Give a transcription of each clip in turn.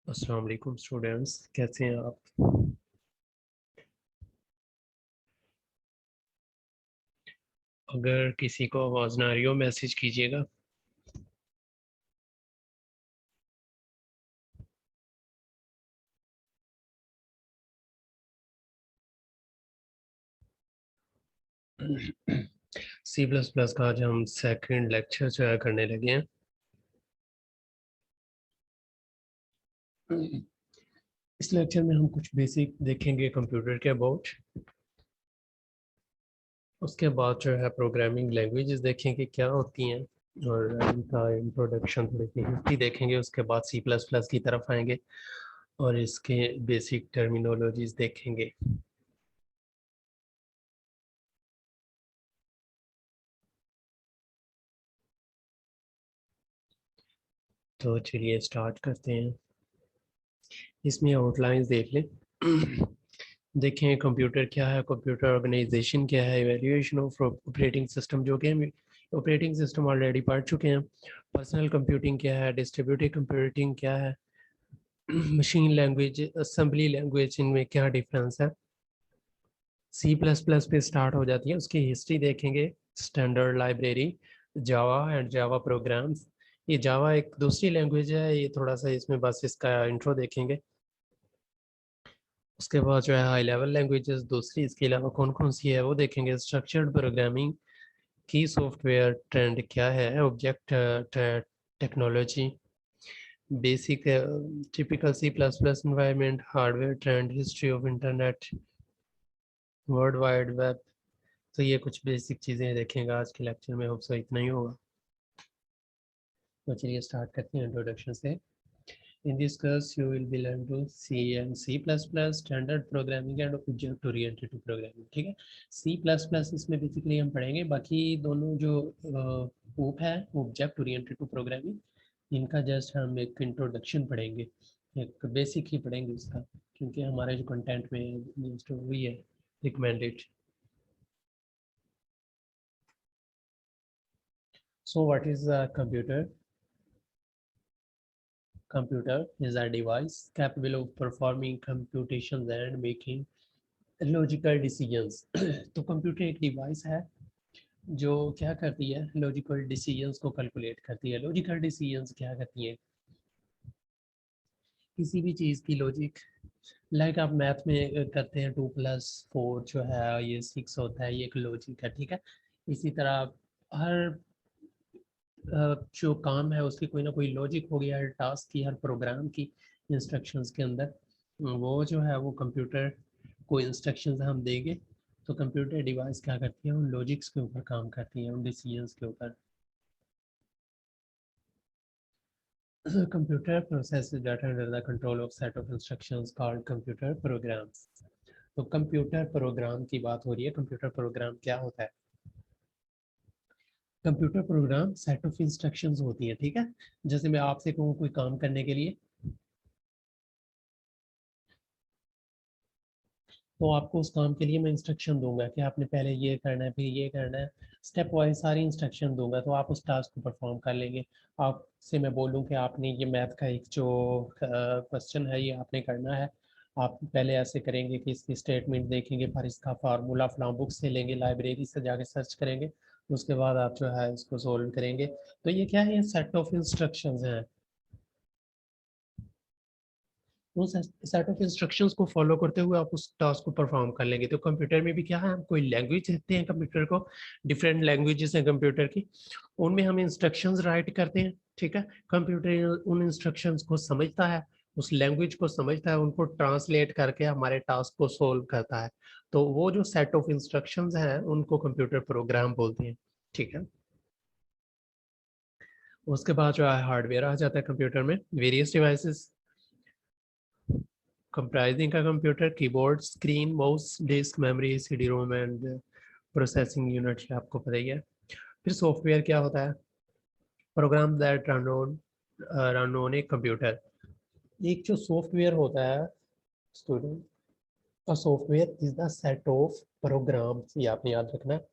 अस्सलाम वालेकुम स्टूडेंट्स, कैसे हैं आप? अगर किसी को आवाज़ ना आ रही हो मैसेज कीजिएगा। सी प्लस प्लस का आज हम सेकंड लेक्चर जो है करने लगे हैं। इस लेक्चर में हम कुछ बेसिक देखेंगे कंप्यूटर के अबाउट। उसके बाद जो है प्रोग्रामिंग लैंग्वेजेस देखेंगे क्या होती हैं और इनका इंट्रोडक्शन, थोड़ी सी हिस्ट्री देखेंगे। उसके बाद सी प्लस प्लस की तरफ आएंगे और इसके बेसिक टर्मिनोलॉजीज देखेंगे। तो चलिए स्टार्ट करते हैं। इसमें आउटलाइंस देख लें। देखें कंप्यूटर क्या है, कंप्यूटर ऑर्गेनाइजेशन क्या है, इवैल्यूएशन ऑफ ऑपरेटिंग सिस्टम, जो कि हम ऑपरेटिंग सिस्टम ऑलरेडी पढ़ चुके हैं। पर्सनल कंप्यूटिंग क्या है, डिस्ट्रीब्यूटेड कंप्यूटिंग क्या है, मशीन लैंग्वेज, असेंबली लैंग्वेज, इनमें क्या डिफरेंस है। सी प्लस प्लस पे स्टार्ट हो जाती है, उसकी हिस्ट्री देखेंगे। Standard library, Java and Java programmes. ये जावा एक दूसरी लैंग्वेज है, ये थोड़ा सा इसमें बस इसका इंट्रो देखेंगे। उसके बाद जो है हाई लेवल लैंग्वेजेस दूसरी, इसके अलावा कौन कौन सी है वो देखेंगे। स्ट्रक्चर्ड प्रोग्रामिंग की सॉफ्टवेयर ट्रेंड क्या है, object technology, basic typical C plus plus environment, hardware trend, history of internet, world wide web. तो ये कुछ बेसिक चीज़ें देखेंगे आज के लेक्चर में। होप सो इतना ही होगा। तो चलिए स्टार्ट करते हैं इंट्रोडक्शन से। In this course, you will be learn to C and C++, standard programming and object oriented programming। ठीक है, C++ इसमें बेसिकली हम पढ़ेंगे। बाकी दोनों जो OOP है, ऑब्जेक्ट ओरिएंटेड टू प्रोग्रामिंग, इनका जस्ट हम एक इंट्रोडक्शन पढ़ेंगे, एक बेसिक ही पढ़ेंगे उसका, क्योंकि हमारे जो कंटेंट में जस्ट वही है recommended. So what is a computer? Computer is a device capable of performing computations and making logical decisions. तो कंप्यूटर एक डिवाइस है जो क्या करती है, लॉजिकल डिसीजंस को कैलकुलेट करती है। लॉजिकल डिसीजंस क्या करती है, किसी भी चीज़ की लॉजिक। लाइक आप मैथ में करते हैं 2+4 जो है ये 6 होता है, ये एक लॉजिक है। ठीक है, इसी तरह हर जो काम है उसकी कोई ना कोई लॉजिक होगी, हर टास्क की, हर प्रोग्राम की इंस्ट्रक्शंस के अंदर। वो जो है वो कंप्यूटर को इंस्ट्रक्शंस हम देंगे तो कंप्यूटर डिवाइस क्या करती है, उन लॉजिक्स के ऊपर काम करती है, उन डिसीजंस के ऊपर। Computer processes data under the control of set of instructions called computer programs. तो कंप्यूटर प्रोग्राम की बात हो रही है। कंप्यूटर प्रोग्राम क्या होता है? Computer program set of instructions होती है। ठीक है, जैसे मैं आपसे कहूँ कोई काम करने के लिए, तो आपको उस काम के लिए मैं इंस्ट्रक्शन दूंगा कि आपने पहले ये करना है, फिर ये करना है, स्टेप वाइज सारी इंस्ट्रक्शन दूंगा, तो आप उस टास्क को परफॉर्म कर लेंगे। आपसे मैं बोलूँ कि आपने ये मैथ का एक जो क्वेश्चन है ये आपने करना है, आप पहले ऐसे करेंगे कि इसकी स्टेटमेंट देखेंगे, फिर इसका फार्मूला फलां बुक से लेंगे, लाइब्रेरी से जाके सर्च करेंगे, उसके बाद आप जो है इसको सोल्व करेंगे। तो ये क्या है, ये सेट ऑफ इंस्ट्रक्शंस हैं। उस सेट ऑफ इंस्ट्रक्शंस को फॉलो करते हुए आप उस टास्क को परफॉर्म कर लेंगे। तो कंप्यूटर में भी क्या है, हम कोई लैंग्वेज देते हैं कंप्यूटर को, डिफरेंट लैंग्वेजेस हैं कंप्यूटर की, उनमें हम इंस्ट्रक्शंस राइट करते हैं। ठीक है, कंप्यूटर उन इंस्ट्रक्शंस को समझता है, उस लैंग्वेज को समझता है, उनको ट्रांसलेट करके हमारे टास्क को सोल्व करता है। तो वो जो सेट ऑफ इंस्ट्रक्शंस हैं उनको कंप्यूटर प्रोग्राम बोलते हैं। ठीक है, उसके बाद जो है हार्डवेयर आ जाता है कंप्यूटर में, वेरियस डिवाइसेस comprising का computer, keyboard, screen, mouse, disk, memory, CD ROM and processing unit, आपको पता ही है। फिर सॉफ्टवेयर क्या होता है, program that run on a computer. एक जो सॉफ्टवेयर होता है student, a software is the set of programs, ये आपने याद रखना है।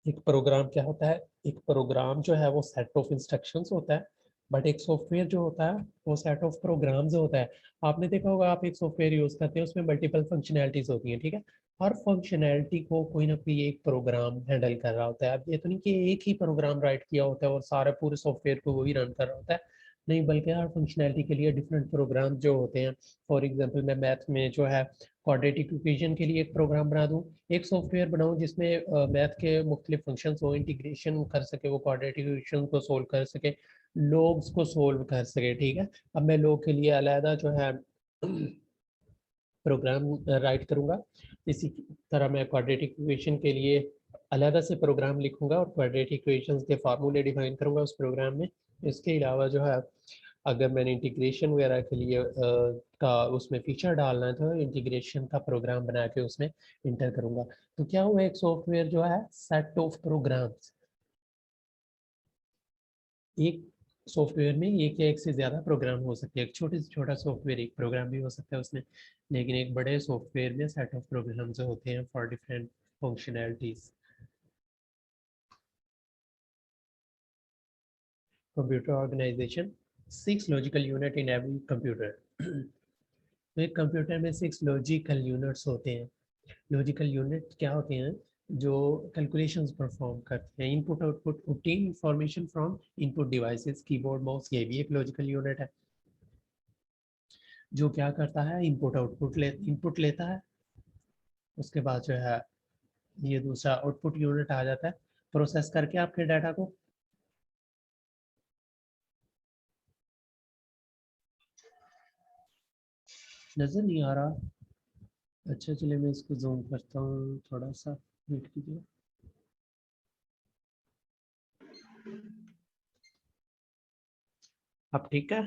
एक प्रोग्राम क्या होता है, एक प्रोग्राम जो है वो सेट ऑफ इंस्ट्रक्शंस होता है बट एक सॉफ्टवेयर जो होता है वो सेट ऑफ प्रोग्राम्स होता है। आपने देखा होगा, आप एक सॉफ्टवेयर यूज करते हैं, उसमें मल्टीपल फंक्शनैलिटीज होती हैं, ठीक है। हर फंक्शनैलिटी को कोई ना कोई एक प्रोग्राम हैंडल कर रहा होता है। अब ये तो नहीं कि एक ही प्रोग्राम राइट किया होता है और सारे पूरे सॉफ्टवेयर को वही रन कर रहा होता है, नहीं, बल्कि हर फंक्शनैलिटी के लिए डिफरेंट प्रोग्राम जो होते हैं। फॉर एग्जांपल मैं मैथ में जो है क्वाड्रेटिक इक्वेशन के लिए एक प्रोग्राम बना दूं, एक सॉफ्टवेयर बनाऊं जिसमें मैथ के मुख्तलिफ फंक्शंस हो, इंटीग्रेशन कर सके, वो क्वाड्रेटिक इक्वेशन को सोल्व कर सके, लोग्स को सोल्व कर सके, ठीक है। अब मैं लोग के लिए अलहदा जो है प्रोग्राम राइट करूंगा, इसी तरह मैं क्वाड्रेटिक इक्वेशन के लिए अलहदा से प्रोग्राम लिखूंगा और क्वाड्रेटिक इक्वेशंस के फार्मूले डिफाइन करूंगा उस प्रोग्राम में। इसके अलावा जो है अगर मैंने इंटीग्रेशन वगैरह के लिए का उसमें फीचर डालना है तो इंटीग्रेशन का प्रोग्राम बना के उसमें इंटर करूंगा। तो क्या हुआ, एक सॉफ्टवेयर जो है सेट ऑफ प्रोग्राम्स, एक सॉफ्टवेयर में एक या एक से ज़्यादा प्रोग्राम हो सकते हैं। एक छोटे से छोटा सॉफ्टवेयर एक प्रोग्राम भी हो सकता है उसमें, लेकिन एक बड़े सॉफ्टवेयर में सेट ऑफ प्रोग्राम्स होते हैं for different functionalities. Computer organization, 6 logical unit in every computer. तो एक कंप्यूटर में 6 लॉजिकल यूनिट्स होते हैं। लॉजिकल यूनिट क्या होते हैं, जो कैलकुलेशंस परफॉर्म करते हैं, input output obtain information from input devices, keyboard mouse, ये भी एक लॉजिकल यूनिट है। जो क्या करता है, इनपुट लेता है, उसके बाद जो है ये दूसरा आउटपुट यूनिट आ जाता है प्रोसेस करके आपके डाटा को। नजर नहीं आ रहा? अच्छा चलिए मैं इसको जूम करता हूँ थोड़ा सा, वेट कीजिए। अब ठीक है?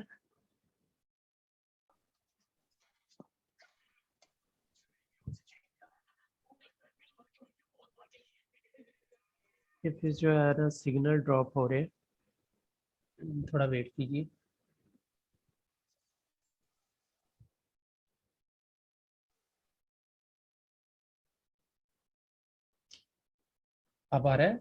ये फिर जो है ना सिग्नल ड्रॉप हो रहे हैं, थोड़ा वेट कीजिए। अब आ रहा है?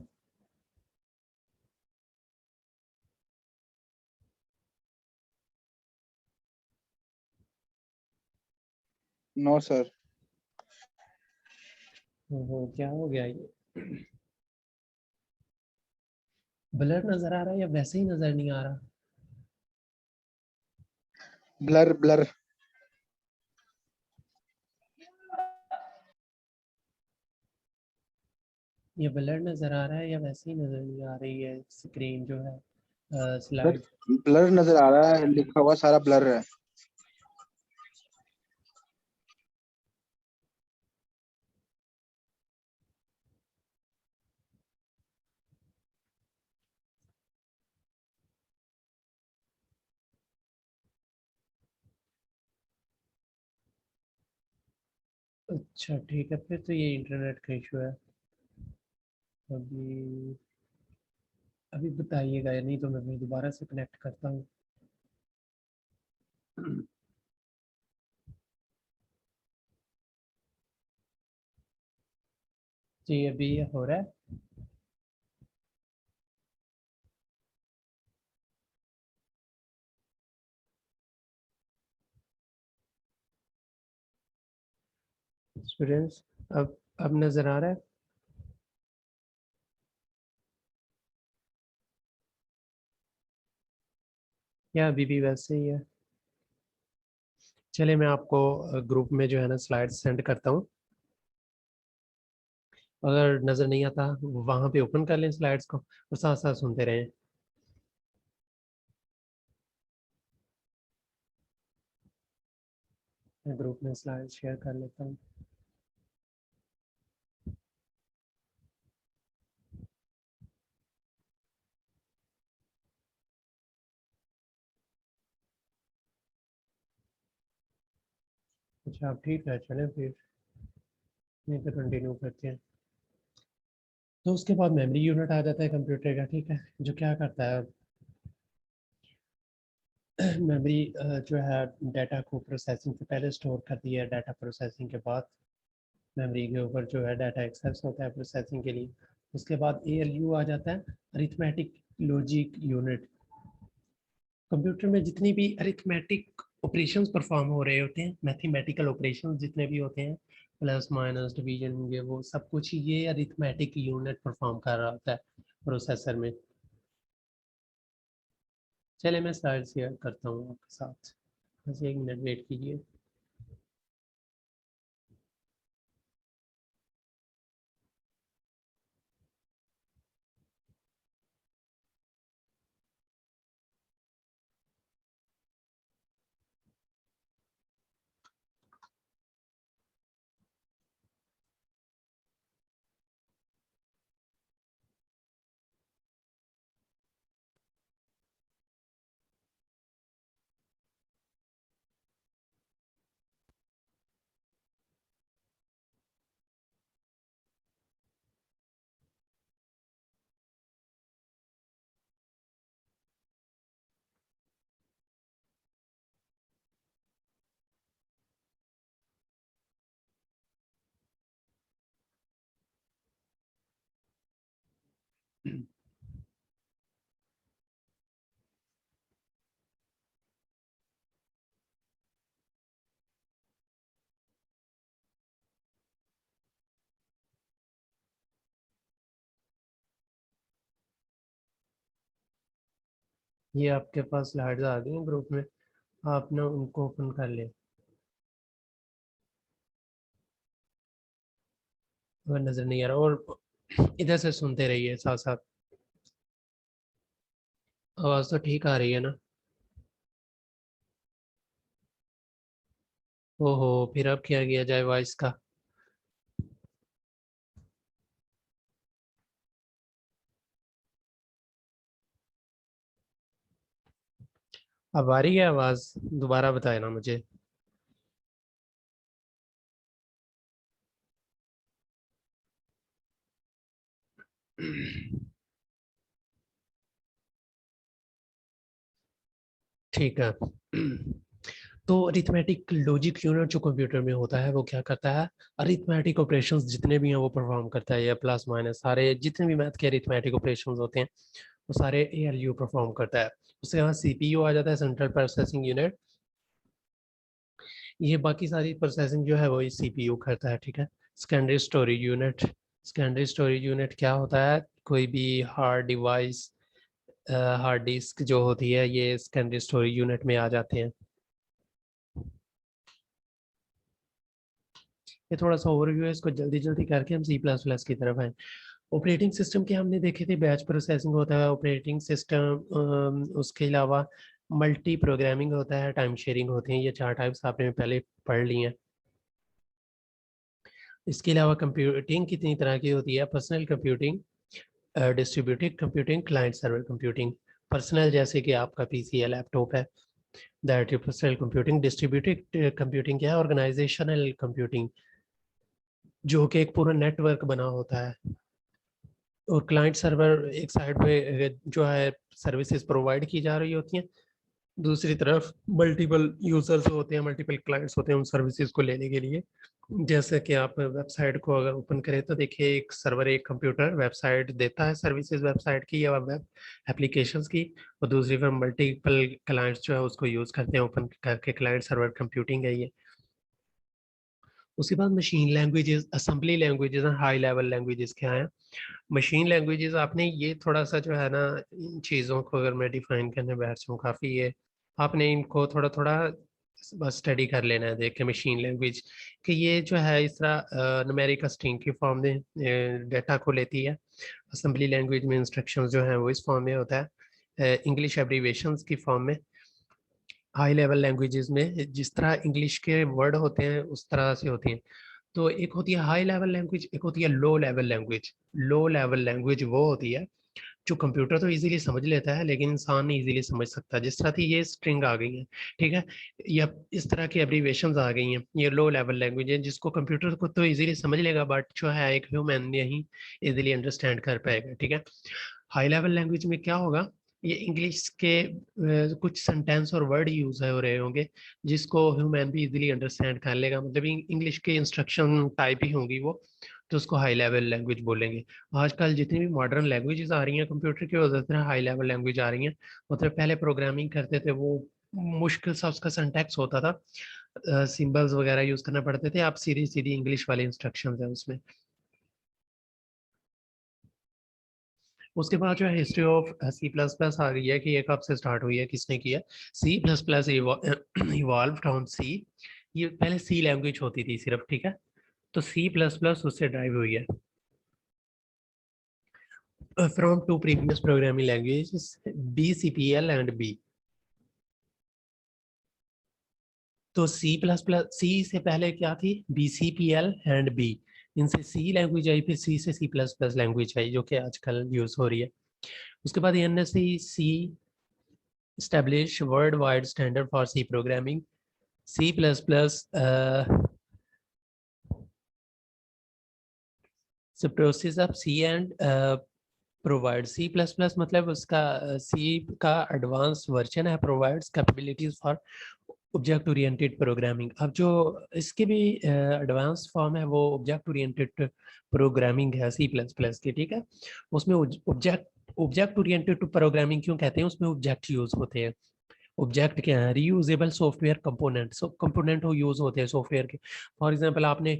No sir. क्या हो गया ये? ब्लर नजर आ रहा है या वैसे ही नजर नहीं आ रहा? Blur blur. ये ब्लर नजर आ रहा है या वैसे ही नजर नहीं आ रही है स्क्रीन जो है, ब्लर स्लाइड? ब्लर नजर आ रहा है, लिखा हुआ सारा ब्लर है। अच्छा ठीक है, फिर तो ये इंटरनेट का इशू है। अभी अभी बताइएगा, या नहीं तो मैं फिर दोबारा से कनेक्ट करता हूँ। जी अभी ये हो रहा है। स्टूडेंट्स, अब नजर आ रहा है? या अभी भी वैसे ही है? चलिए मैं आपको ग्रुप में जो है ना स्लाइड सेंड करता हूँ। अगर नजर नहीं आता वहां पे ओपन कर लें स्लाइड्स को और साथ साथ सुनते रहें। मैं ग्रुप में स्लाइड शेयर कर लेता हूँ। अच्छा अब ठीक है, चलें फिर यहीं पे कंटिन्यू करते हैं। तो उसके बाद मेमोरी यूनिट आ जाता है कंप्यूटर का, ठीक है, जो क्या करता है मेमोरी जो है डाटा को प्रोसेसिंग से पहले स्टोर करती है, डाटा प्रोसेसिंग के बाद मेमोरी के ऊपर जो है डाटा एक्सेस होता है प्रोसेसिंग के लिए। उसके बाद ALU आ जाता है, अरिथमेटिक लॉजिक यूनिट। कंप्यूटर में जितनी भी अरिथमेटिक ऑपरेशंस परफॉर्म हो रहे होते हैं, मैथमेटिकल ऑपरेशंस जितने भी होते हैं, प्लस माइनस डिवीजन, ये वो सब कुछ ये अरिथमेटिक यूनिट परफॉर्म कर रहा होता है प्रोसेसर में। चलिए मैं स्लाइड शेयर करता हूँ आपके साथ, बस 1 मिनट वेट कीजिए। ये आपके पास स्लाइड्स आ गई हैं ग्रुप में, आप ना उनको ओपन कर लें अगर नज़र नहीं आ रहा, और इधर से सुनते रहिए साथ साथ। आवाज़ तो ठीक आ रही है ना? ओहो, फिर अब क्या किया जाए वॉइस का? अब आ रही है आवाज़? दोबारा बताए ना मुझे। ठीक है। तो अरिथमेटिक लॉजिक यूनिट जो कंप्यूटर में होता है वो क्या करता है, अरिथमेटिक ऑपरेशंस जितने भी हैं वो परफॉर्म करता है, या प्लस माइनस सारे जितने भी मैथ के अरिथमेटिक ऑपरेशंस होते हैं वो सारे एएलयू परफॉर्म करता है। उसके बाद सीपीयू आ जाता है, सेंट्रल प्रोसेसिंग यूनिट। ये बाकी सारी प्रोसेसिंग जो है वो सीपीयू करता है, ठीक है। Secondary storage unit, secondary storage unit क्या होता है, कोई भी हार्ड डिवाइस, हार्ड डिस्क जो होती है ये सेकेंडरी स्टोरेज यूनिट में आ जाते हैं। ये थोड़ा सा ओवरव्यू है, इसको जल्दी जल्दी करके हम सी प्लस प्लस की तरफ आए। ऑपरेटिंग सिस्टम के हमने देखे थे, बैच प्रोसेसिंग होता है ऑपरेटिंग सिस्टम, उसके अलावा मल्टी प्रोग्रामिंग होता है, टाइम शेयरिंग होते हैं, ये 4 टाइप्स आपने पहले पढ़ लिए हैं। इसके अलावा कंप्यूटिंग कितनी तरह की होती है, personal computing, distributed computing, client server computing. Personal जैसे कि आपका पीसी है, लैपटॉप है, that is personal computing. Distributed computing क्या है, ऑर्गेनाइजेशनल कंप्यूटिंग, जो कि एक पूरा नेटवर्क बना होता है। और क्लाइंट सर्वर एक साइड पे जो है सर्विसेज प्रोवाइड की जा रही होती हैं, दूसरी तरफ मल्टीपल यूजर्स होते हैं, मल्टीपल क्लाइंट्स होते हैं उन सर्विसेज को लेने के लिए। जैसे कि आप वेबसाइट को अगर ओपन करें तो देखिए, एक सर्वर, एक कंप्यूटर वेबसाइट देता है, सर्विसेज वेबसाइट की या वेब एप्लीकेशंस की, और दूसरी तरफ मल्टीपल क्लाइंट्स जो है उसको यूज करते हैं ओपन करके, क्लाइंट सर्वर कंप्यूटिंग है ये। उसके बाद machine languages, assembly languages, high level languages क्या है। मशीन लैंग्वेजेस आपने ये थोड़ा सा जो है ना, इन चीज़ों को अगर मैं डिफाइन करने बैठ जाऊँ काफ़ी ये, आपने इनको थोड़ा थोड़ा बस स्टडी कर लेना है देख के, मशीन लैंग्वेज कि ये जो है इस तरह न्यूमेरिक स्ट्रिंग की फॉर्म में डाटा को लेती है। असेंबली लैंग्वेज में इंस्ट्रक्शंस जो हैं वो इस फॉर्म में होता है, इंग्लिश एब्रीवेशंस की फॉर्म में। हाई लेवल लैंग्वेजेस में जिस तरह इंग्लिश के वर्ड होते हैं उस तरह से होती हैं। तो एक होती है हाई लेवल लैंग्वेज, एक होती है low level language. Low level language वो होती है जो कंप्यूटर तो इजीली समझ लेता है लेकिन इंसान नहीं इजीली समझ सकता, जिस तरह की ये स्ट्रिंग आ गई है, ठीक है, या इस तरह की एब्रीवेशंस आ गई हैं, ये लो लेवल लैंग्वेज है जिसको कंप्यूटर को तो इजीली समझ लेगा, बट जो है एक ह्यूमन नहीं इजीली अंडरस्टैंड कर पाएगा, ठीक है। हाई लेवल लैंग्वेज में क्या होगा, ये इंग्लिश के कुछ सेंटेंस और वर्ड यूज हो रहे होंगे जिसको ह्यूमन भी इजीली अंडरस्टैंड कर लेगा, मतलब इंग्लिश के इंस्ट्रक्शन टाइप ही होंगी वो। तो उसको हाई लेवल लैंग्वेज बोलेंगे। आजकल जितनी भी मॉडर्न लैंग्वेजेस आ रही हैं कंप्यूटर की, उधर हाई लेवल लैंग्वेज आ रही हैं। मतलब पहले प्रोग्रामिंग करते थे वो मुश्किल सा उसका सिंटैक्स होता था, सिंबल्स वगैरह यूज करना पड़ते थे। आप सीधी सीधी इंग्लिश वाले इंस्ट्रक्शंस है उसमें। उसके बाद जो है history of C plus plus आ गई है कि ये कब से स्टार्ट हुई है, किसने किया। C plus plus evolve from C. ये पहले सी लैंग्वेज होती थी सिर्फ, ठीक है। तो सी प्लस प्लस उससे ड्राइव हुई है from to previous programming languages, B C P L and B. तो सी प्लस प्लस, सी से पहले क्या थी, B C P L and B. इनसे सी लैंग्वेज आई, फिर सी से सी प्लस प्लस लैंग्वेज आई जो कि आजकल यूज हो रही है। उसके बाद N S C establish worldwide standard for C programming. C++ process of C and provide C++ मतलब उसका C का एडवांस वर्जन है, provides capabilities for object oriented programming. अब जो इसके भी एडवांस फॉर्म है वो ऑब्जेक्ट ओरिएंटेड प्रोग्रामिंग है सी प्लस प्लस की, ठीक है। उसमें ऑब्जेक्ट ओरिएंटेड प्रोग्रामिंग क्यों कहते हैं, उसमें ऑब्जेक्ट यूज होते हैं। ऑब्जेक्ट क्या है, रीयूजेबल सॉफ्टवेयर कंपोनेंट, कंपोनेंट वो यूज होते हैं सॉफ्टवेयर के। फॉर एग्जांपल आपने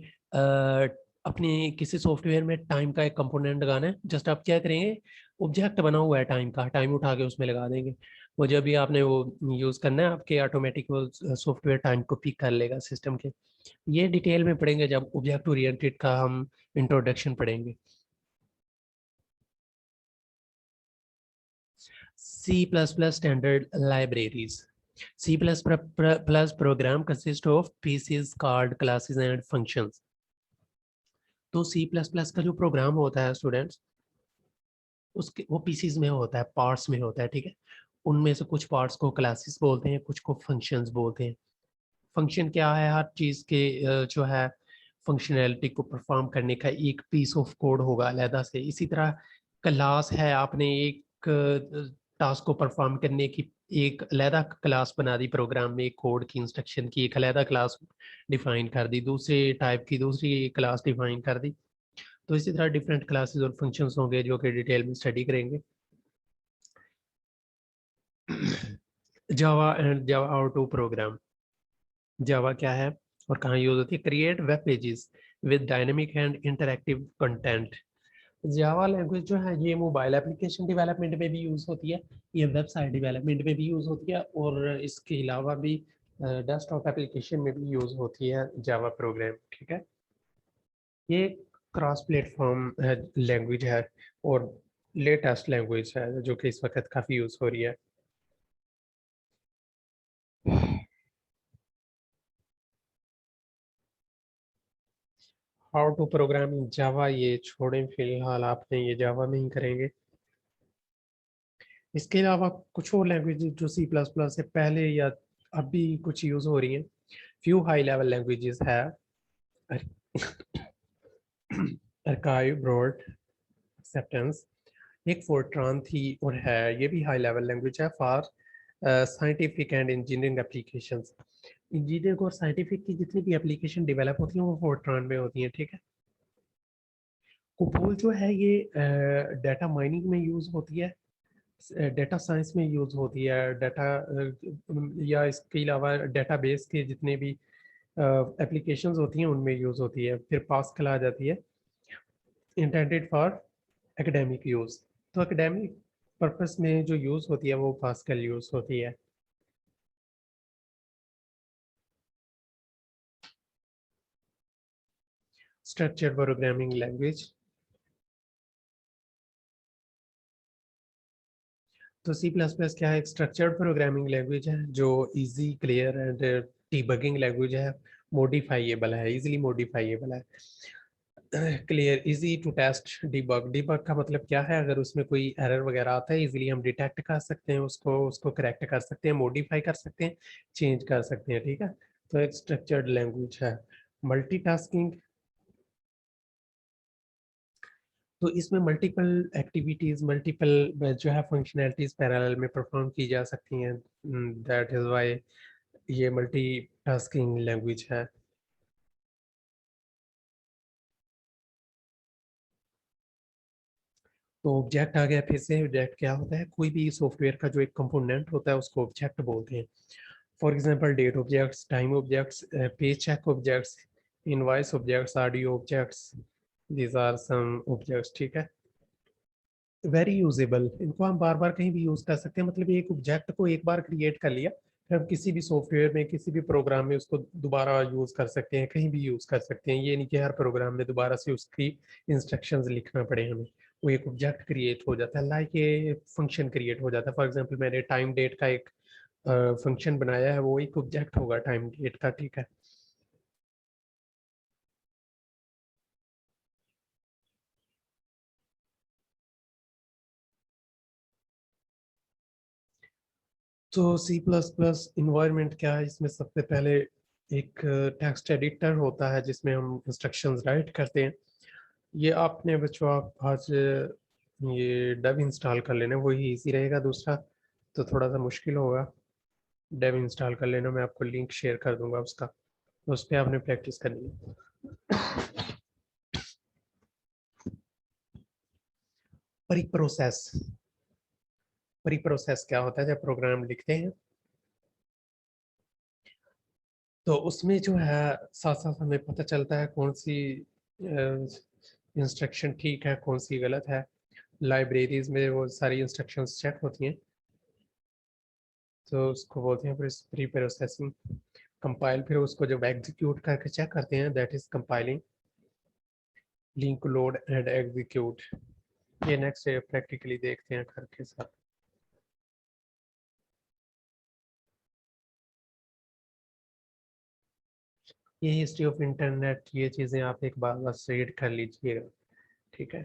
अपने किसी सॉफ्टवेयर में टाइम का एक कंपोनेंट लगाना है, जस्ट आप क्या करेंगे, ऑब्जेक्ट बना हुआ है टाइम का, टाइम उठा के उसमें लगा देंगे। वो जब भी आपने वो यूज करना है आपके ऑटोमेटिक वो सॉफ्टवेयर टाइम को पिक कर लेगा सिस्टम के। ये डिटेल में पढ़ेंगे जब ऑब्जेक्ट ओरिएंटेड का हम इंट्रोडक्शन पढ़ेंगे। C++ standard libraries. C++ program consists of pieces called classes and functions. तो C++ का जो प्रोग्राम होता है स्टूडेंट्स, उसके वो पीसीज में होता है, पार्ट्स में होता है, ठीक है। उनमें से कुछ पार्ट्स को क्लासेस बोलते हैं, कुछ को फंक्शंस बोलते हैं। फंक्शन क्या है, हर चीज़ के जो है फंक्शनैलिटी को परफॉर्म करने का एक पीस ऑफ कोड होगा अलहदा से। इसी तरह क्लास है, आपने एक टास्क को परफॉर्म करने की एक अलहदा क्लास बना दी प्रोग्राम में, एक कोड की इंस्ट्रक्शन की एक अलहदा क्लास डिफाइन कर दी, दूसरे टाइप की दूसरी क्लास डिफाइन कर दी। तो इसी तरह डिफरेंट क्लासेस और फंक्शंस होंगे जो कि डिटेल में स्टडी करेंगे। Java and Java out to program. Java क्या है और कहाँ यूज होती है, create web pages with dynamic and interactive content. Java language जो है ये मोबाइल एप्लीकेशन डेवलपमेंट में भी यूज होती है, ये वेबसाइट डेवलपमेंट में भी यूज होती है, और इसके अलावा भी डेस्कटॉप एप्लीकेशन में भी यूज होती है जावा प्रोग्राम, ठीक है। ये क्रॉस प्लेटफॉर्म लैंग्वेज है और लेटेस्ट लैंग्वेज है जो कि इस वक्त काफ़ी यूज हो रही है। हाउ टू प्रोग्राम इन जावा ये छोड़ें फिलहाल, आपने ये जावा में ही करेंगे। इसके अलावा कुछ और लैंग्वेज जो सी प्लस प्लस से पहले या अभी कुछ यूज हो रही हैं। फ्यू हाई लेवल लैंग्वेजेस है, archive broad acceptance, एक फोर्ट्रान थी और है, ये भी हाई लेवल लैंग्वेज है for scientific and engineering applications. Engineering और साइंटिफिक की जितनी भी एप्लीकेशन डेवलप होती हैं वो फोर्ट्रान में होती हैं, ठीक है। कुपोल जो है ये डाटा माइनिंग में यूज होती है, डेटा साइंस में यूज होती है, डाटा या इसके अलावा डेटाबेस के जितने भी एप्लीकेशंस होती हैं उनमें यूज होती है। फिर पास्कल आ जाती है, इंटेंडेड फॉर एकेडमिक यूज। तो एकेडमिक पर्पस में जो यूज होती है वो पास्कल यूज होती है। Structured programming language. तो सी प्लस प्लस क्या है, एक स्ट्रक्चर्ड प्रोग्रामिंग लैंग्वेज है जो easy, clear and debugging language है, मॉडिफाइएबल है, इजीली मॉडिफाइएबल है, clear, easy to test, debug. Debug का मतलब क्या है, अगर उसमें कोई एरर वगैरह आता है इजीली हम डिटेक्ट कर सकते हैं, उसको उसको करेक्ट कर सकते हैं, मॉडिफाई कर सकते हैं, चेंज कर सकते हैं, ठीक है। तो एक स्ट्रक्चर्ड लैंग्वेज है। मल्टीटास्किंग, तो इसमें मल्टीपल एक्टिविटीज, मल्टीपल जो है फंक्शनैलिटीज पैरेलल में परफॉर्म की जा सकती हैं। दैट इज व्हाई ये मल्टीटास्किंग लैंग्वेज है। तो ऑब्जेक्ट आ गया फिर से। ऑब्जेक्ट क्या होता है? कोई भी सॉफ्टवेयर का जो एक कंपोनेंट होता है उसको ऑब्जेक्ट बोलते हैं। For example date objects, time objects, pay cheque objects, invoice objects, audio objects, these are some objects. ठीक है, वेरी यूजेबल, इनको हम बार बार कहीं भी यूज कर सकते हैं। मतलब एक ऑब्जेक्ट को एक बार क्रिएट कर लिया, फिर हम किसी भी सॉफ्टवेयर में किसी भी प्रोग्राम में उसको दोबारा यूज कर सकते हैं, कहीं भी यूज कर सकते हैं। ये नहीं कि हर प्रोग्राम में दोबारा से उसकी इंस्ट्रक्शंस लिखना पड़े हमें। वो एक ऑब्जेक्ट क्रिएट हो जाता है, लाइक ये फंक्शन क्रिएट हो जाता है। फॉर एग्जाम्पल मैंने टाइम डेट का एक फंक्शन बनाया है, वो एक ऑब्जेक्ट होगा टाइम डेट का। ठीक है, तो सी प्लस प्लस इन्वायरमेंट क्या है? इसमें सबसे पहले एक टेक्स्ट एडिटर होता है जिसमें हम इंस्ट्रक्शंस राइट करते हैं। ये आपने बच्चों आप आज ये डेव इंस्टॉल कर लेना, वही इजी रहेगा। दूसरा तो थोड़ा सा मुश्किल होगा, डेव इंस्टॉल कर लेना, मैं आपको लिंक शेयर कर दूंगा उसका, तो उस पर आपने प्रैक्टिस करनी है। परी प्रोसेस, परी प्रोसेस क्या होता है? जब प्रोग्राम लिखते हैं तो उसमें जो है साथ साथ हमें पता चलता है कौन सी इंस्ट्रक्शन ठीक है, कौन सी गलत है। लाइब्रेरीज में वो सारी इंस्ट्रक्शंस चेक होती हैं, तो उसको बोलते हैं प्री प्रोसेसिंग। कंपाइल, फिर उसको जब एग्जीक्यूट करके चेक करते हैं, that is compiling. Link load and execute, ये नेक्स्ट प्रैक्टिकली देखते हैं करके साथ। ये हिस्ट्री ऑफ इंटरनेट, ये चीज़ें आप एक बार बस रीड कर लीजिएगा। ठीक है,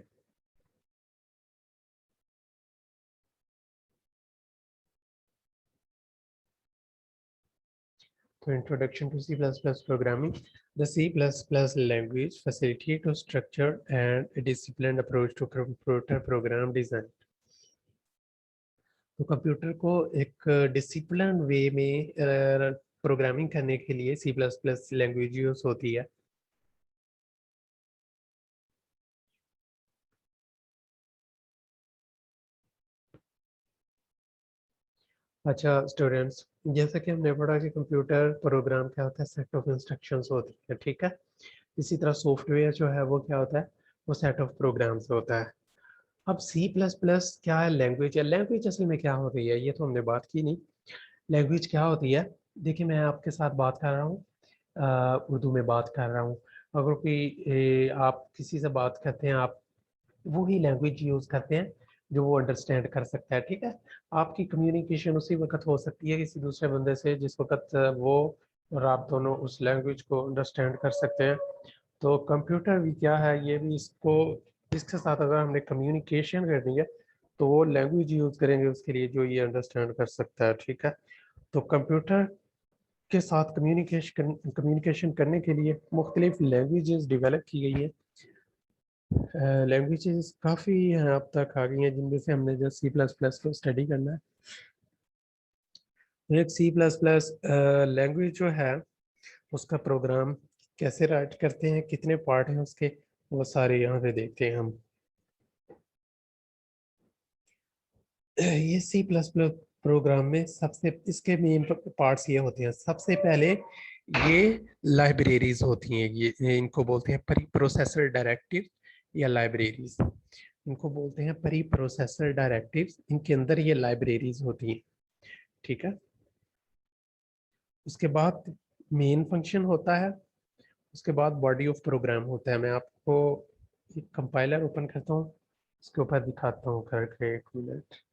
तो introduction to C plus plus programming. The C plus plus language facility to structure and discipline approach to computer program design. तो कंप्यूटर को एक डिसिप्लिन वे में प्रोग्रामिंग करने के लिए C plus plus language use होती है। अच्छा स्टूडेंट्स, जैसे कि हमने पढ़ा कि कंप्यूटर प्रोग्राम क्या होता है? सेट ऑफ इंस्ट्रक्शंस होती है। ठीक है, इसी तरह सॉफ्टवेयर जो है वो क्या होता है? वो सेट ऑफ प्रोग्राम्स होता है। अब सी प्लस प्लस क्या है? लैंग्वेज है। लैंग्वेज असल में क्या होती है ये तो हमने बात की नहीं। लैंग्वेज क्या होती है? देखिए मैं आपके साथ बात कर रहा हूँ, उर्दू में बात कर रहा हूँ। अगर कोई आप किसी से बात करते हैं, आप वही लैंग्वेज यूज करते हैं जो वो अंडरस्टैंड कर सकता है। ठीक है, आपकी कम्युनिकेशन उसी वक्त हो सकती है किसी दूसरे बंदे से जिस वक्त वो और आप दोनों उस लैंग्वेज को अंडरस्टैंड कर सकते हैं। तो कंप्यूटर भी क्या है, ये भी इसको, इसके साथ अगर हमने कम्युनिकेशन करनी है तो वो लैंग्वेज यूज करेंगे उसके लिए जो ये अंडरस्टैंड कर सकता है। ठीक है, तो कंप्यूटर के साथ कम्युनिकेशन करने के लिए मुख्तलिफ लैंग्वेजेस डेवलप की गई है। लैंग्वेजेस काफ़ी अब तक आ गई हैं जिनमें से हमने जो सी प्लस प्लस को स्टडी करना है। एक सी प्लस प्लस लैंग्वेज जो है उसका प्रोग्राम कैसे राइट करते हैं, कितने पार्ट हैं उसके, वो सारे यहाँ पे देखते हैं हम। ये सी प्लस प्लस प्रोग्राम में सबसे इसके मेन पार्ट्स ये होते हैं। सबसे पहले ये लाइब्रेरीज होती हैं, ये इनको बोलते हैं प्री प्रोसेसर डायरेक्टिव या लाइब्रेरीज। इनको बोलते हैं प्री प्रोसेसर डायरेक्टिव्स, इनके अंदर ये लाइब्रेरीज होती हैं। ठीक है, उसके बाद मेन फंक्शन होता है, उसके बाद बॉडी ऑफ प्रोग्राम होता है। मैं आपको एक कंपाइलर ओपन करता हूँ, उसके ऊपर दिखाता हूँ करके, एक मिनट।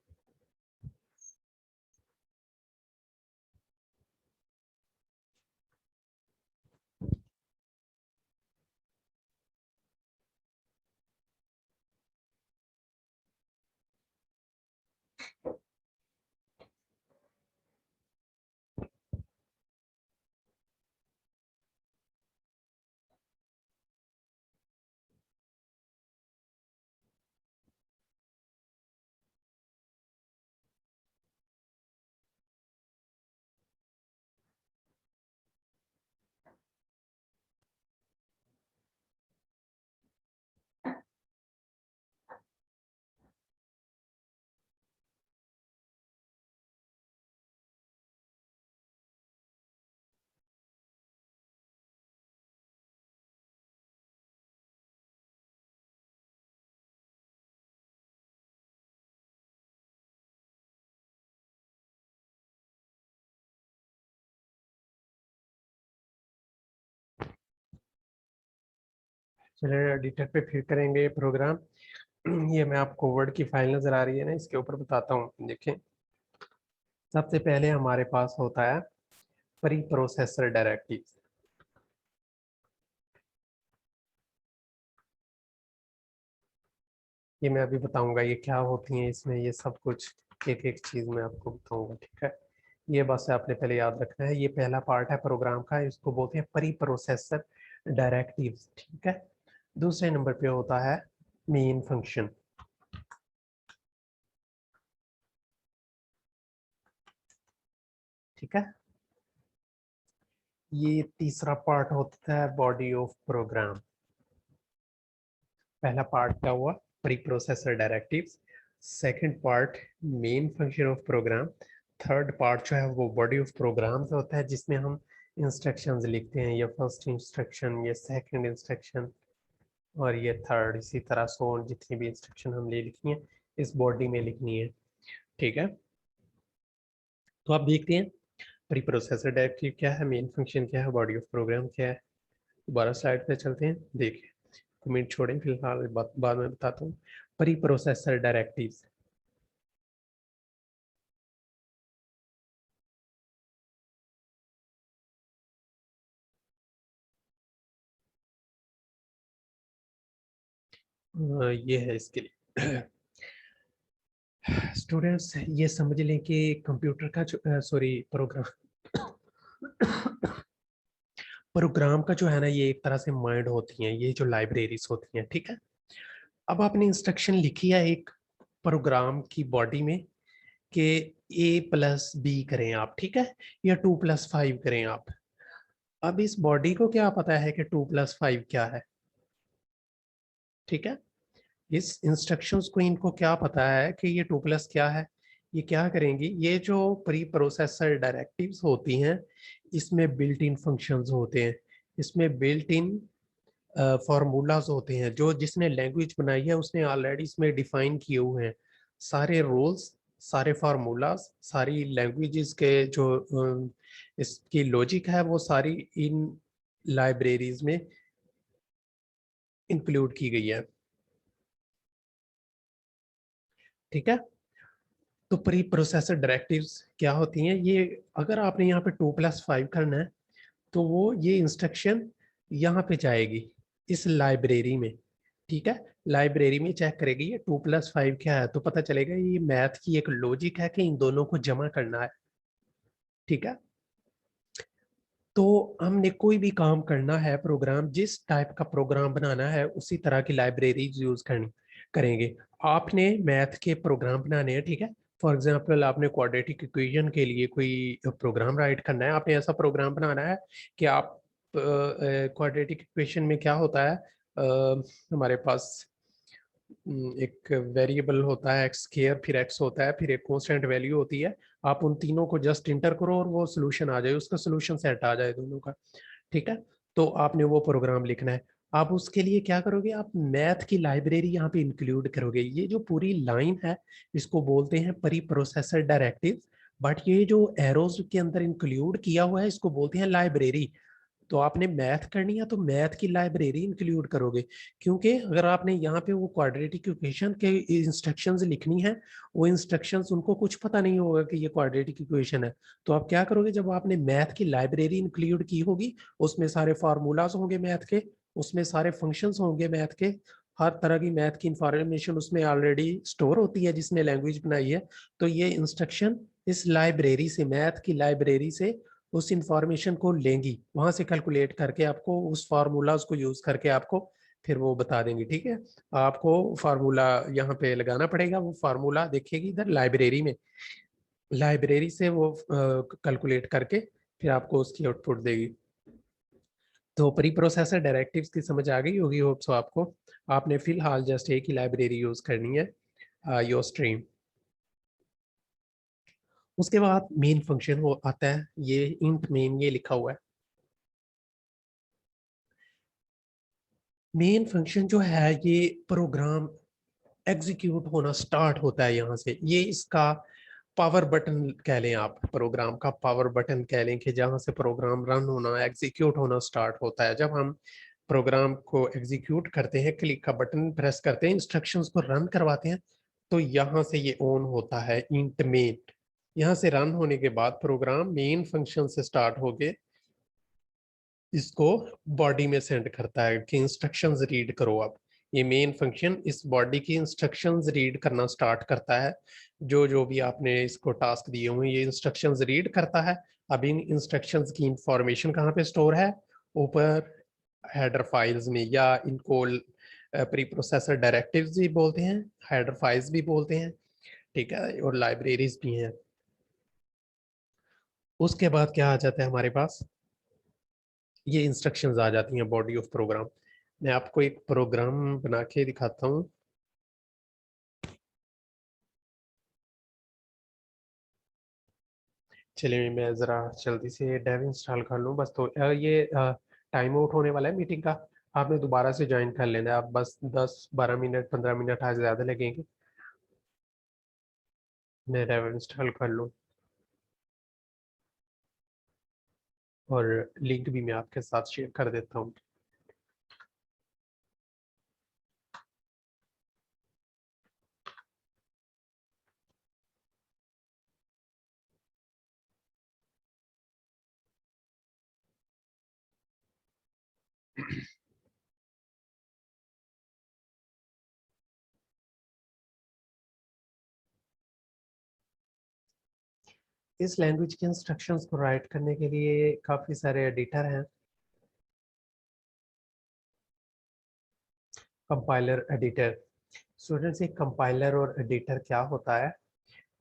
चलिए एडिटर पे फिर करेंगे प्रोग्राम। ये मैं आपको वर्ड की फाइल नजर आ रही है ना, इसके ऊपर बताता हूँ। देखें, सबसे पहले हमारे पास होता है प्री प्रोसेसर डायरेक्टिव। ये मैं अभी बताऊंगा ये क्या होती हैं इसमें, ये सब कुछ एक एक चीज मैं आपको बताऊंगा, ठीक है। ये बस आपने पहले याद रखना है, ये पहला पार्ट है प्रोग्राम का, इसको बोलते हैं प्री प्रोसेसर डायरेक्टिव्स, ठीक है। दूसरे नंबर पे होता है मेन फंक्शन, ठीक है। ये तीसरा पार्ट होता है बॉडी ऑफ प्रोग्राम। पहला पार्ट क्या हुआ, preprocessor directives. Second part main function of program. Third part जो है वो बॉडी ऑफ प्रोग्राम से होता है, जिसमें हम इंस्ट्रक्शंस लिखते हैं, ये फर्स्ट इंस्ट्रक्शन, ये सेकंड इंस्ट्रक्शन और ये थर्ड, इसी तरह सो जितनी भी इंस्ट्रक्शन हमने लिखनी है इस बॉडी में लिखनी है, ठीक है। तो आप देखते हैं प्री प्रोसेसर डायरेक्टिव क्या है, मेन फंक्शन क्या है, बॉडी ऑफ प्रोग्राम क्या है। दोबारा स्लाइड पे चलते हैं, देखिए कमेंट छोड़ें फिलहाल, बाद में बताता हूँ। प्री प्रोसेसर डायरेक्टिव्स, ये है इसके लिए। स्टूडेंट्स ये समझ लें कि कंप्यूटर का जो सॉरी प्रोग्राम का जो है ना, ये एक तरह से माइंड होती हैं, ये जो लाइब्रेरीज होती हैं, ठीक है। अब आपने इंस्ट्रक्शन लिखी है एक प्रोग्राम की बॉडी में कि a+b करें आप, ठीक है, या 2+5 करें आप। अब इस बॉडी को क्या पता है कि 2+5 क्या है, ठीक है। इस इंस्ट्रक्शंस को इनको क्या पता है कि ये 2+ क्या है। ये क्या करेंगी, ये जो प्री प्रोसेसर डायरेक्टिव्स होती हैं इसमें बिल्ट इन फंक्शंस होते हैं, इसमें बिल्ट इन फार्मूलाज होते हैं, जो जिसने लैंग्वेज बनाई है उसने ऑलरेडी इसमें डिफाइन किए हुए हैं सारे रूल्स, सारे फार्मूलाज, सारी लैंग्वेजेस के जो इसकी लॉजिक है वो सारी इन लाइब्रेरीज में इंक्लूड की गई है, ठीक है। तो प्री प्रोसेसर डायरेक्टिव्स क्या होती हैं, ये अगर आपने यहाँ पे 2+5 करना है तो वो ये इंस्ट्रक्शन यहाँ पे जाएगी इस लाइब्रेरी में, ठीक है। लाइब्रेरी में चेक करेगी ये 2+5 क्या है, तो पता चलेगा ये मैथ की एक लॉजिक है कि इन दोनों को जमा करना है, ठीक है। तो हमने कोई भी काम करना है, प्रोग्राम जिस टाइप का प्रोग्राम बनाना है उसी तरह की लाइब्रेरीज यूज करनी करेंगे। आपने मैथ के प्रोग्राम बनाने हैं, ठीक है। फॉर एग्जांपल आपने क्वाड्रेटिक इक्वेशन के लिए कोई प्रोग्राम राइट करना है, आपने ऐसा प्रोग्राम बनाना है कि आप क्वाड्रेटिक इक्वेशन में क्या होता है, हमारे पास एक वेरिएबल होता है एक्स स्क्वायर, फिर एक्स होता है, फिर एक कांस्टेंट वैल्यू होती है। आप उन तीनों को जस्ट इंटर करो और वो सोल्यूशन आ जाए, उसका सोल्यूशन सेट आ जाए दोनों का, ठीक है। तो आपने वो प्रोग्राम लिखना है। आप उसके लिए क्या करोगे, आप मैथ की लाइब्रेरी यहाँ पे इंक्लूड करोगे। ये जो पूरी लाइन है इसको बोलते हैं प्री प्रोसेसर डायरेक्टिव, बट ये जो एरोज के अंदर इंक्लूड किया हुआ है इसको बोलते हैं लाइब्रेरी। तो आपने मैथ करनी है तो मैथ की लाइब्रेरी इंक्लूड करोगे, क्योंकि अगर आपने यहाँ पे वो क्वाड्रेटिक इक्वेशन के इंस्ट्रक्शंस लिखनी है, वो इंस्ट्रक्शंस उनको कुछ पता नहीं होगा कि ये क्वाड्रेटिक इक्वेशन है। तो आप क्या करोगे, जब आपने मैथ की लाइब्रेरी इंक्लूड की होगी उसमें सारे फार्मूलाज होंगे मैथ के, उसमें सारे फंक्शंस होंगे मैथ के, हर तरह की मैथ की इंफॉर्मेशन उसमें ऑलरेडी स्टोर होती है जिसने लैंग्वेज बनाई है। तो ये इंस्ट्रक्शन इस लाइब्रेरी से, मैथ की लाइब्रेरी से उस इंफॉर्मेशन को लेंगी, वहां से कैलकुलेट करके आपको उस फार्मूलाज को यूज करके आपको फिर वो बता देंगी, ठीक है। आपको फार्मूला यहाँ पे लगाना पड़ेगा, वो फार्मूला देखेगी इधर लाइब्रेरी में, लाइब्रेरी से वो कैलकुलेट करके फिर आपको उसकी आउटपुट देगी। तो प्री प्रोसेसर डायरेक्टिव्स की समझ आ गई होगी होप सो आपको। आपने फिलहाल जस्ट एक ही लाइब्रेरी यूज करनी है, योर स्ट्रीम। उसके बाद मेन फंक्शन वो आता है, ये इंट मेन ये लिखा हुआ है। मेन फंक्शन जो है ये प्रोग्राम एग्जीक्यूट होना स्टार्ट होता है यहाँ से, ये इसका पावर बटन कह लें आप, प्रोग्राम का पावर बटन कह लें कि जहाँ से प्रोग्राम रन होना, एग्जीक्यूट होना स्टार्ट होता है। जब हम प्रोग्राम को एग्जीक्यूट करते हैं, क्लिक का बटन प्रेस करते हैं, इंस्ट्रक्शंस को रन करवाते हैं, तो यहाँ से ये ऑन होता है इंट मेन। यहाँ से रन होने के बाद प्रोग्राम मेन फंक्शन से स्टार्ट होके इसको बॉडी में सेंड करता है कि इंस्ट्रक्शंस रीड करो। अब ये मेन फंक्शन इस बॉडी की इंस्ट्रक्शंस रीड करना स्टार्ट करता है। जो जो भी आपने इसको टास्क दिए हुए ये इंस्ट्रक्शंस रीड करता है। अब इन इंस्ट्रक्शंस की इंफॉर्मेशन कहाँ पे स्टोर है? ऊपर हेडर फाइल्स में, या इनको प्री प्रोसेसर डायरेक्टिव्स भी बोलते हैं, हेडर फाइल्स भी बोलते हैं, ठीक है, और लाइब्रेरीज भी हैं। उसके बाद क्या आ जाता है हमारे पास? ये इंस्ट्रक्शंस आ जाती हैं बॉडी ऑफ प्रोग्राम। मैं आपको एक प्रोग्राम बना के दिखाता हूँ। चलिए मैं ज़रा जल्दी से डेव इंस्टॉल कर लूँ बस। तो ये टाइम आउट होने वाला है मीटिंग का, आपने दोबारा से ज्वाइन कर लेना है। आप बस 10-12 मिनट 15 मिनट आज ज़्यादा लगेंगे। मैं डेव इंस्टॉल कर लूँ और लिंक भी मैं आपके साथ शेयर कर देता हूँ। इस लैंग्वेज के इंस्ट्रक्शंस को राइट करने के लिए काफ़ी सारे एडिटर हैं। Compiler editor. स्टूडेंट्स, एक कंपाइलर और एडिटर क्या होता है?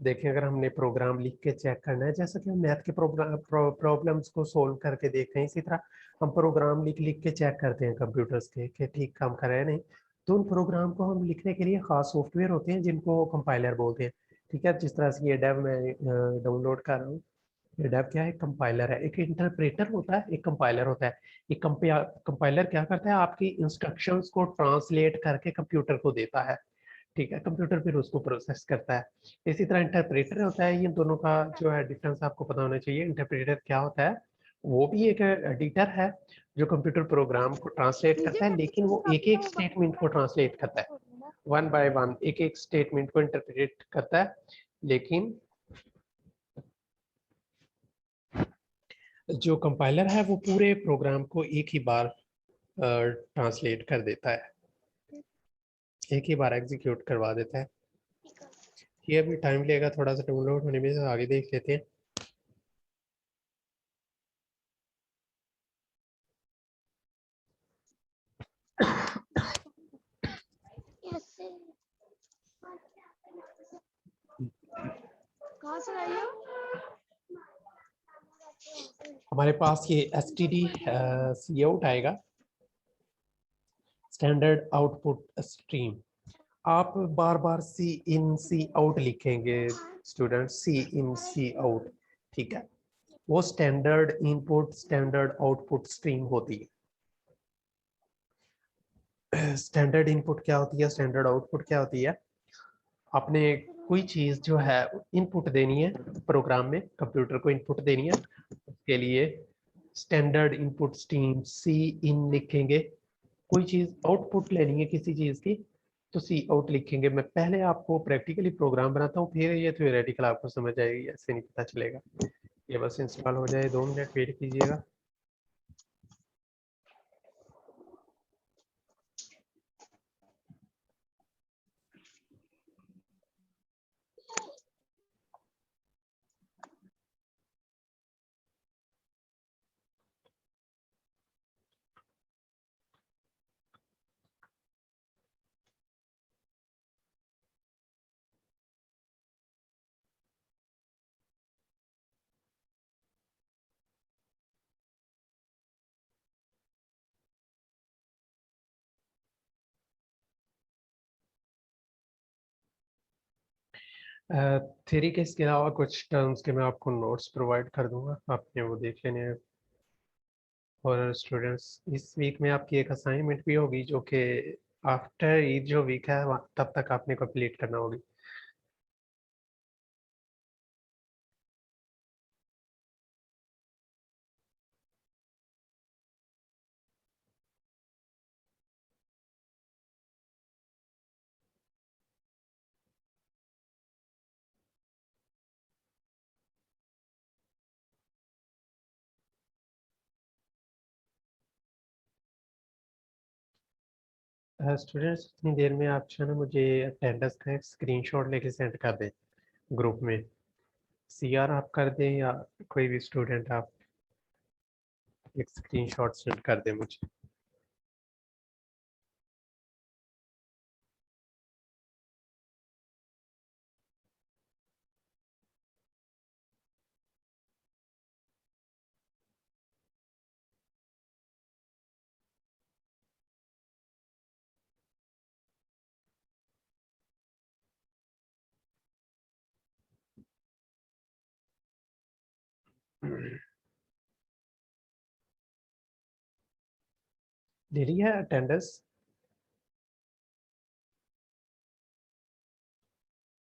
देखिए, अगर हमने प्रोग्राम लिख के चेक करना है, जैसा कि हम मैथ के प्रॉब्लम्स को सोल्व करके देखते हैं, इसी तरह हम प्रोग्राम लिख लिख के चेक करते हैं कंप्यूटर्स के कि ठीक काम कर रहे हैं नहीं। तो उन प्रोग्राम को हम लिखने के लिए खास सॉफ्टवेयर होते हैं जिनको कंपाइलर बोलते हैं। ठीक है, जिस तरह से ये डेव मैं डाउनलोड कर रहा हूँ, ये डेव क्या है? कंपाइलर है। एक इंटरप्रेटर होता है, एक कंपाइलर होता है। एक कंपाइलर क्या करता है? आपकी इंस्ट्रक्शंस को ट्रांसलेट करके कंप्यूटर को देता है। ठीक है, कंप्यूटर फिर उसको प्रोसेस करता है। इसी तरह इंटरप्रेटर होता है। ये दोनों का जो है डिफरेंस आपको पता होना चाहिए। इंटरप्रेटर क्या होता है? वो भी एक एडिटर है जो कंप्यूटर प्रोग्राम को ट्रांसलेट करता है, लेकिन वो एक एक स्टेटमेंट को ट्रांसलेट करता है, वन बाय वन एक एक स्टेटमेंट को इंटरप्रेट करता है। लेकिन जो कंपाइलर है वो पूरे प्रोग्राम को एक ही बार ट्रांसलेट कर देता है, एक ही बार एग्जीक्यूट करवा देता है। ये अभी टाइम लेगा थोड़ा सा डाउनलोड होने में, तो आगे देख लेते हैं। कहाँ से आई हो? हमारे पास ये std cout आएगा, स्टैंडर्ड आउटपुट स्ट्रीम। आप बार बार सी इन सी आउट लिखेंगे स्टूडेंट, सी इन सी आउट, ठीक है। वो standard input standard output stream होती है। स्टैंडर्ड इनपुट क्या होती है, स्टैंडर्ड आउटपुट क्या होती है? आपने कोई चीज जो है इनपुट देनी है प्रोग्राम में, कंप्यूटर को इनपुट देनी है, उसके लिए स्टैंडर्ड इनपुट स्ट्रीम सी इन लिखेंगे। कोई चीज आउटपुट लेनी है किसी चीज की, तो सी आउट लिखेंगे। मैं पहले आपको प्रैक्टिकली प्रोग्राम बनाता हूँ, फिर ये थ्योरेटिकल आपको समझ आएगी, ऐसे नहीं पता चलेगा। ये बस इंस्टॉल हो जाए, 2 मिनट वेट कीजिएगा। थ्योरी के इसके अलावा कुछ टर्म्स के मैं आपको नोट्स प्रोवाइड कर दूंगा, आपने वो देख लेने हैं। और स्टूडेंट्स, इस वीक में आपकी एक असाइनमेंट भी होगी जो कि आफ्टर ईद जो वीक है तब तक आपने कंप्लीट करना होगी। स्टूडेंट्स इतनी देर में आप जो है ना मुझे अटेंडेंस का एक स्क्रीनशॉट लेके सेंड कर दें ग्रुप में। सीआर आप कर दें या कोई भी स्टूडेंट आप एक स्क्रीनशॉट सेंड कर दें मुझे। ले रही है अटेंडेंस?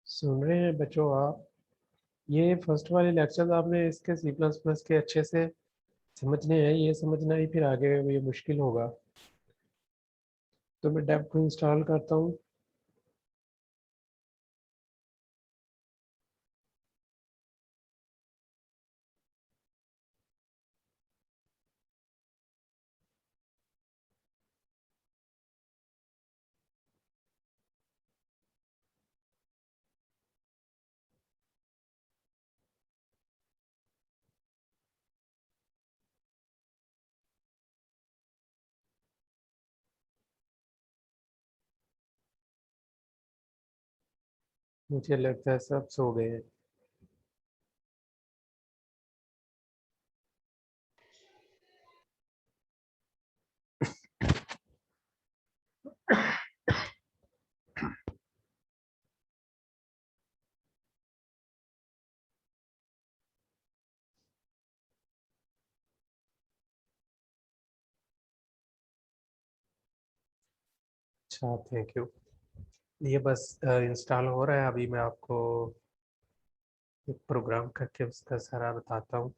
सुन रहे हैं बच्चों आप? ये फर्स्ट वाले लेक्चर्स आपने इसके सी प्लस प्लस के अच्छे से समझने हैं, ये समझना ही फिर आगे ये मुश्किल होगा। तो मैं डेव को इंस्टॉल करता हूँ। मुझे लगता है सब सो गए हैं। अच्छा, थैंक यू। ये बस इंस्टॉल हो रहा है, अभी मैं आपको एक प्रोग्राम करके उसका सारा बताता हूँ।